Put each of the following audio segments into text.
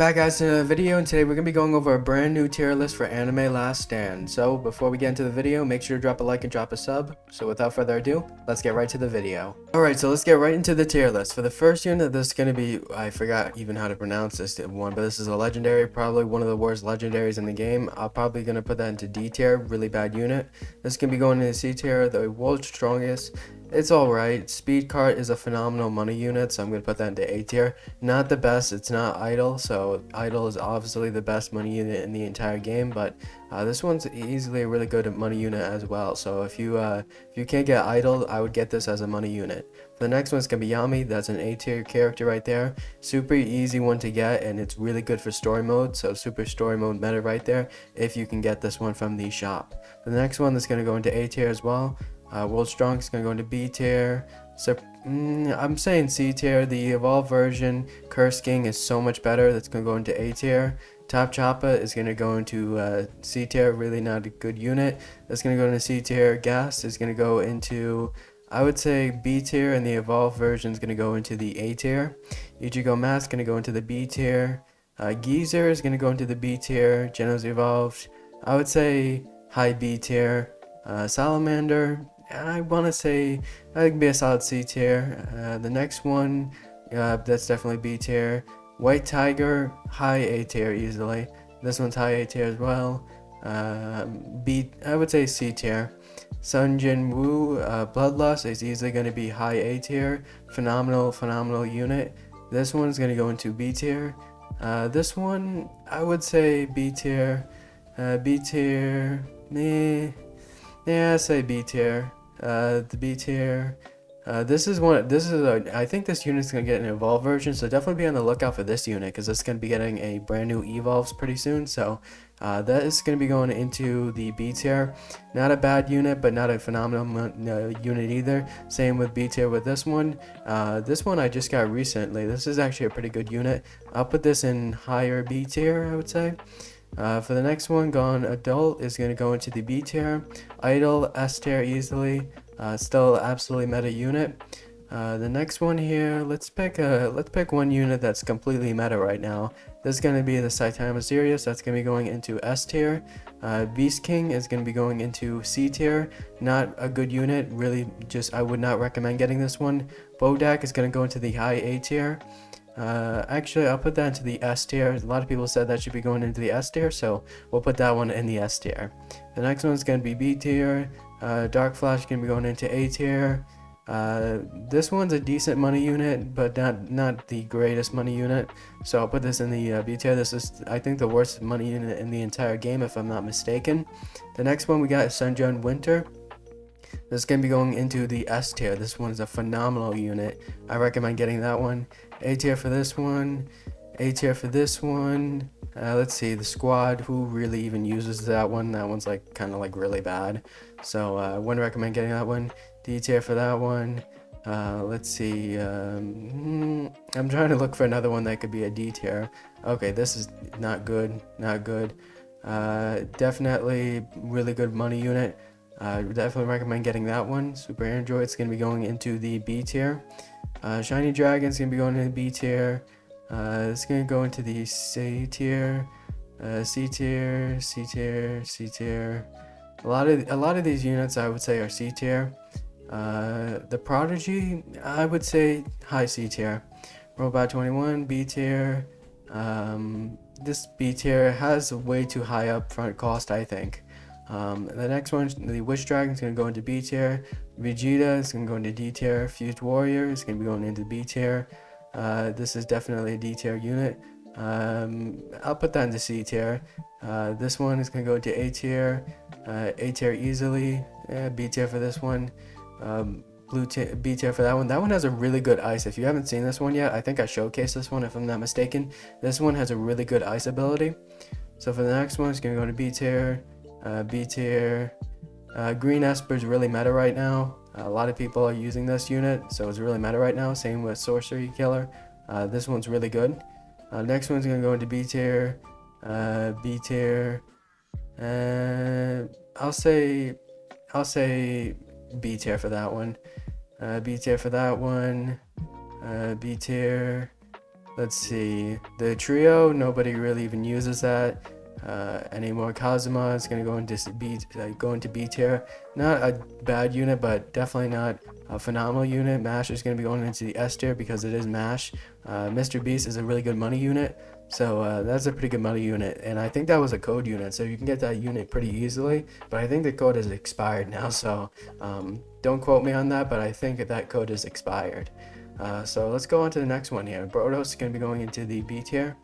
back, guys, to another video, and today we're going to be going over a brand new tier list for Anime Last Stand. So before we get into the video, make sure to drop a like and drop a sub. So without further ado, let's get right to the video. Alright, so let's get right into the tier list. For the first unit, this is going to be, I forgot even how to pronounce this one, but this is a legendary, probably one of the worst legendaries in the game. I'm probably going to put that into D tier, really bad unit. This is going to be going into C tier, the world's strongest. It's alright. Speed cart is a phenomenal money unit, so I'm going to put that into A tier. Not the best, it's not idle, so idle is obviously the best money unit in the entire game, but this one's easily a really good money unit as well. So if you can't get idle, I would get this as a money unit. The next one's going to be Yami. That's an A tier character right there. Super easy one to get, and it's really good for story mode, so super story mode meta right there if you can get this one from the shop. The next one that's going to go into A tier as well. World Strong is going to go into B tier. So I'm saying C tier. The evolved version, Curse King, is so much better. That's going to go into A tier. Top Choppa is going to go into C tier. Really not a good unit. That's going to go into C tier. Gas is going to go into, I would say, B tier, and the evolved version is going to go into the A tier. Ichigo Mask is going to go into the B tier. Geezer is going to go into the B tier. Genos Evolved, I would say high B tier. Salamander, I want to say that could be a solid C tier. The next one, that's definitely B tier. White Tiger, high A tier easily. This one's high A tier as well. I would say C tier. Sunjin Woo, Bloodlust is easily going to be high A tier. Phenomenal unit. This one's going to go into B tier. This one, I would say B tier. B tier, yeah, I say B tier. The B tier. I think this unit's gonna get an evolved version, so definitely be on the lookout for this unit because it's gonna be getting a brand new evolves pretty soon. So that is gonna be going into the B tier. Not a bad unit, but not a phenomenal unit either. Same with B tier with this one. This one I just got recently. This is actually a pretty good unit. I'll put this in higher B tier, I would say. For the next one, Gone Adult is going to go into the B tier. Idle, S tier easily. Still absolutely meta unit. The next one here, let's pick one unit that's completely meta right now. This is going to be the Saitama Sirius. That's going to be going into S tier. Beast King is going to be going into C tier. Not a good unit. Really, I would not recommend getting this one. Bodak is going to go into the high A tier. Actually, I'll put that into the S tier. A lot of people said that should be going into the S tier, so we'll put that one in the S tier. The next one's going to be B tier. Dark Flash is going to be going into A tier. This one's a decent money unit, but not the greatest money unit, so I'll put this in the B tier. This is, I think, the worst money unit in the entire game, if I'm not mistaken. The next one we got is Sunjun Winter. This is going to be going into the S tier. This one is a phenomenal unit. I recommend getting that one. A tier for this one. A tier for this one. Let's see, the squad, who really even uses that one? That one's like kind of like really bad. So I wouldn't recommend getting that one. D tier for that one. Let's see. I'm trying to look for another one that could be a D tier. Okay, this is not good. Not good. Definitely really good money unit. Definitely recommend getting that one. Super Android is going to be going into the B tier. Shiny Dragon is going to be going into the B tier. It's going to go into the C tier. C tier, C tier, C tier. A lot of these units I would say are C tier. The Prodigy, I would say high C tier. Robot 21, B tier. This B tier has a way too high upfront cost, I think. The next one, the Witch Dragon, is going to go into B tier. Vegeta is going to go into D tier. Fused Warrior is going to be going into B tier. This is definitely a D tier unit. I'll put that into C tier. This one is going to go into A tier. A tier easily. B tier for this one. B tier for that one. That one has a really good ice. If you haven't seen this one yet, I think I showcased this one if I'm not mistaken. This one has a really good ice ability. So for the next one, it's going to go to B tier. B tier. Green Esper is really meta right now. A lot of people are using this unit, so it's really meta right now. Same with Sorcery Killer. This one's really good. Next one's gonna go into B tier. B tier. I'll say B tier for that one. B tier for that one. B tier. Let's see, the trio, nobody really even uses that anymore. Kazuma is going to go into B tier. Not a bad unit, but definitely not a phenomenal unit. Mash is going to be going into the S tier because it is Mash. Mr. Beast is a really good money unit, so that's a pretty good money unit, and I think that was a code unit, so you can get that unit pretty easily, but I think the code is expired now, so don't quote me on that, but I think that code is expired. So let's go on to the next one here. Brodos is going to be going into the B tier.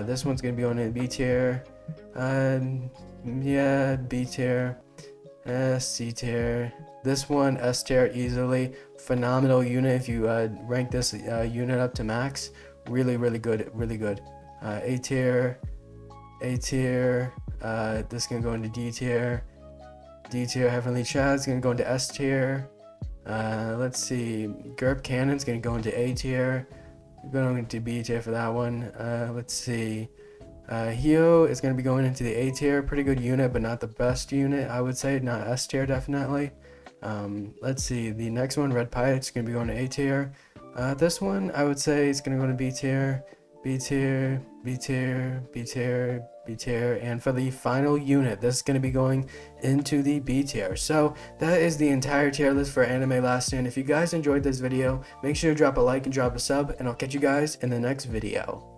This one's going to be going into B tier. Yeah, B tier. C tier. This one, S tier easily. Phenomenal unit if you rank this unit up to max. Really, really good. Really good. A tier. A tier. This is going to go into D tier. D tier. Heavenly Chad is going to go into S tier. Let's see, GURP Cannon's gonna go into A tier, going into B tier for that one. Let's see, Hio is gonna be going into the A tier, pretty good unit, but not the best unit, I would say, not S tier definitely. Let's see, the next one, Red Pirate's gonna be going to A tier. This one, I would say, is gonna go to B tier, B tier, B tier, B tier, B tier, and for the final unit, this is going to be going into the B tier. So that is the entire tier list for Anime Last Stand. If you guys enjoyed this video, make sure to drop a like and drop a sub, and I'll catch you guys in the next video.